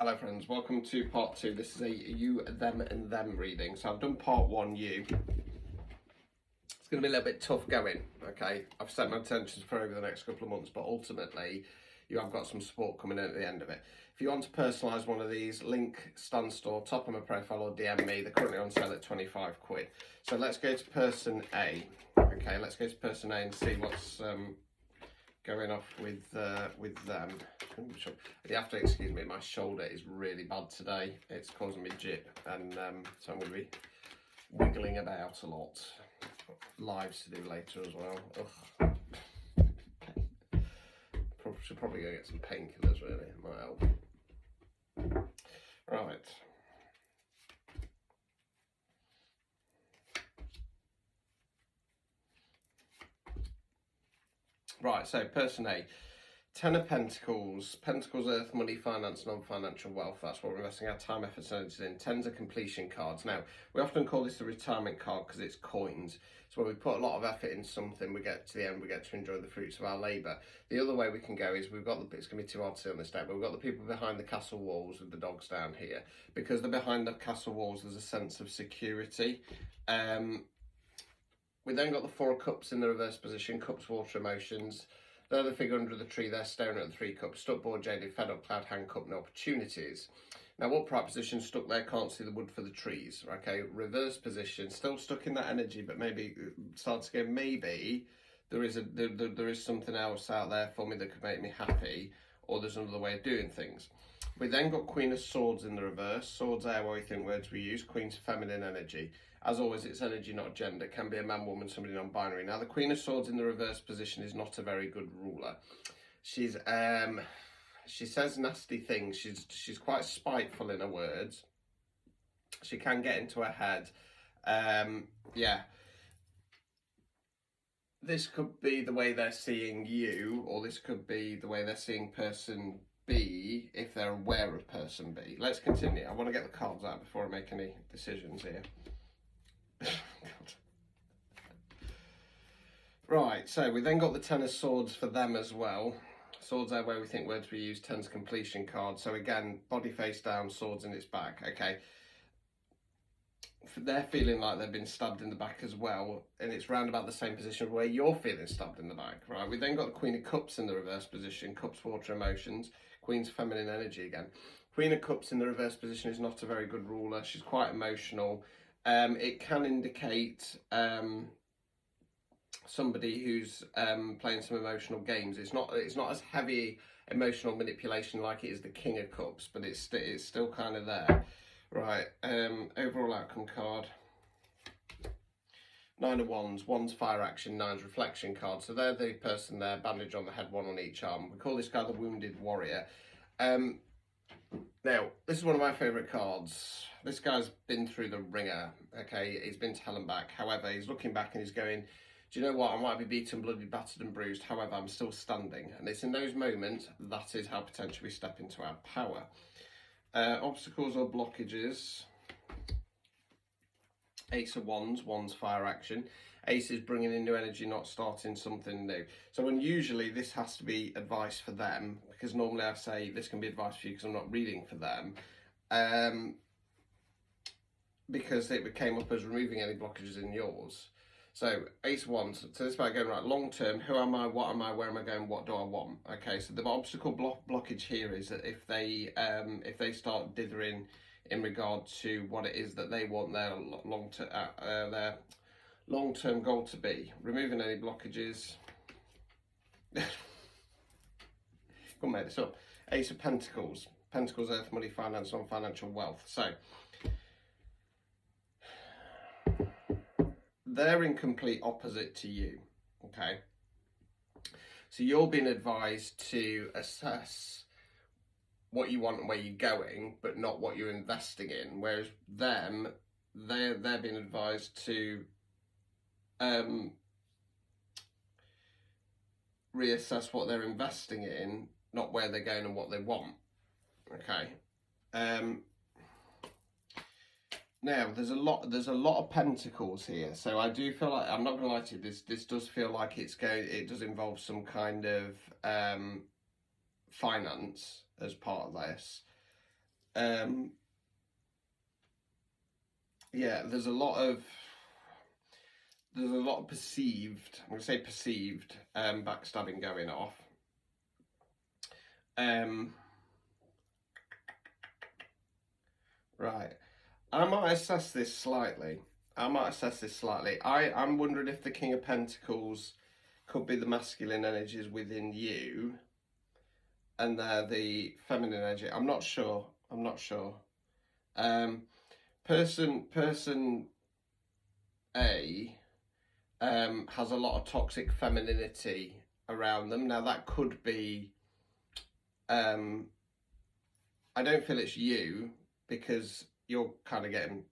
Hello friends, welcome to part 2. This is a you, them and them reading. So I've done part 1, you. It's going to be a little bit tough going, okay? I've set my intentions for over the next couple of months, but ultimately you have got some support coming in at the end of it. If you want to personalise one of these, link stand store, top of my profile or DM me. They're currently on sale at 25 quid. So let's go to person A. Okay, let's go to person A and see what's going off with them. You have to excuse me, my shoulder is really bad today. It's causing me jip, and so I'm going to be wiggling about a lot. Lives to do later as well. Ugh. Should probably go get some painkillers, really. It might help. Right. Right, so person A. Ten of Pentacles, Pentacles, Earth, money, finance, non-financial wealth. That's what we're investing our time, efforts, and energies in. Tens of completion cards. Now, we often call this the retirement card because it's coins. So when we put a lot of effort into something, we get to the end, we get to enjoy the fruits of our labour. The other way we can go is we've got it's going to be too hard to see on this deck, but we've got the people behind the castle walls with the dogs down here. Because they're behind the castle walls, there's a sense of security. We then got the Four of Cups in the reverse position, cups, water, emotions. They're the figure under the tree, they're staring at the Three Cups, stuck, bored, jaded, fed up, cloud, hand, cup, no opportunities. Now, upright position, stuck there, can't see the wood for the trees. Okay, reverse position, still stuck in that energy, but maybe start to go, maybe there is something else out there for me that could make me happy, or there's another way of doing things. We then got Queen of Swords in the reverse. Swords are where we think words we use. Queen's feminine energy. As always, it's energy, not gender. Can be a man, woman, somebody non-binary. Now, the Queen of Swords in the reverse position is not a very good ruler. She says nasty things. She's quite spiteful in her words. She can get into her head. Yeah. This could be the way they're seeing you, or this could be the way they're seeing person B if they're aware of person B. Let's continue. I want to get the cards out before I make any decisions here. Right, so we then got the Ten of Swords for them as well. Swords are where we think words we use, Ten's completion card. So again, body face down, swords in its back. Okay. They're feeling like they've been stabbed in the back as well, and it's round about the same position where you're feeling stabbed in the back, right? We then got the Queen of Cups in the reverse position, cups, water, emotions, Queen's feminine energy again. Queen of Cups in the reverse position is not a very good ruler. She's quite emotional. It can indicate somebody who's playing some emotional games. It's not as heavy emotional manipulation like it is the King of Cups, but it's still kind of there. Right, overall outcome card. Nine of Wands, Wands fire action, Nine's reflection card. So they're the person there, bandage on the head, one on each arm. We call this guy the Wounded Warrior. Now, this is one of my favourite cards. This guy's been through the ringer, okay? He's been to hell and back. However, he's looking back and he's going, do you know what? I might be beaten, bloody, battered and bruised. However, I'm still standing. And it's in those moments, that is how potentially we step into our power. Obstacles or blockages. Ace of Wands, Wands fire action. Ace is bringing in new energy, not starting something new. So usually this has to be advice for them, because normally I say this can be advice for you because I'm not reading for them. Because it came up as removing any blockages in yours. So Ace of Wands, so this is about going right, long term, who am I, what am I, where am I going, what do I want? Okay, so the obstacle blockage here is that if they start dithering in regard to what it is that they want their long-term goal to be, removing any blockages. Couldn't make this up. Ace of Pentacles, Pentacles, Earth, money, finance, non-financial wealth. So they're in complete opposite to you, okay? So you're being advised to assess what you want and where you're going, but not what you're investing in. Whereas they're being advised to reassess what they're investing in, not where they're going and what they want, okay? Now, there's a lot of pentacles here, so I do feel like, I'm not going to lie to you, this does feel like it does involve some kind of finance as part of this. yeah, there's a lot of perceived, I'm going to say perceived, backstabbing going off. Right. I might assess this slightly. I'm wondering if the King of Pentacles could be the masculine energies within you, and they're the feminine energy. I'm not sure. Person A has a lot of toxic femininity around them. Now that could be. I don't feel it's you, because you're kind of getting a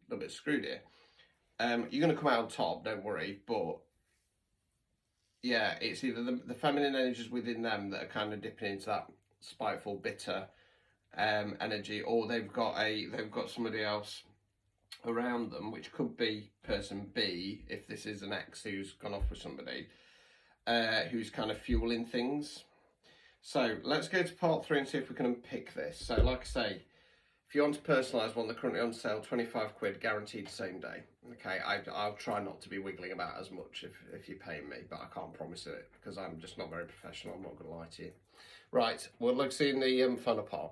little bit screwed here. You're going to come out on top, don't worry, but yeah, it's either the feminine energies within them that are kind of dipping into that spiteful, bitter energy, or they've got somebody else around them, which could be person B, if this is an ex who's gone off with somebody, who's kind of fueling things. So let's go to part 3 and see if we can unpick this. So like I say, if you want to personalise one, they're currently on sale, 25 quid, guaranteed same day. Okay, I'll try not to be wiggling about as much if you're paying me, but I can't promise it because I'm just not very professional, I'm not going to lie to you. Right, well, let's see in the final part.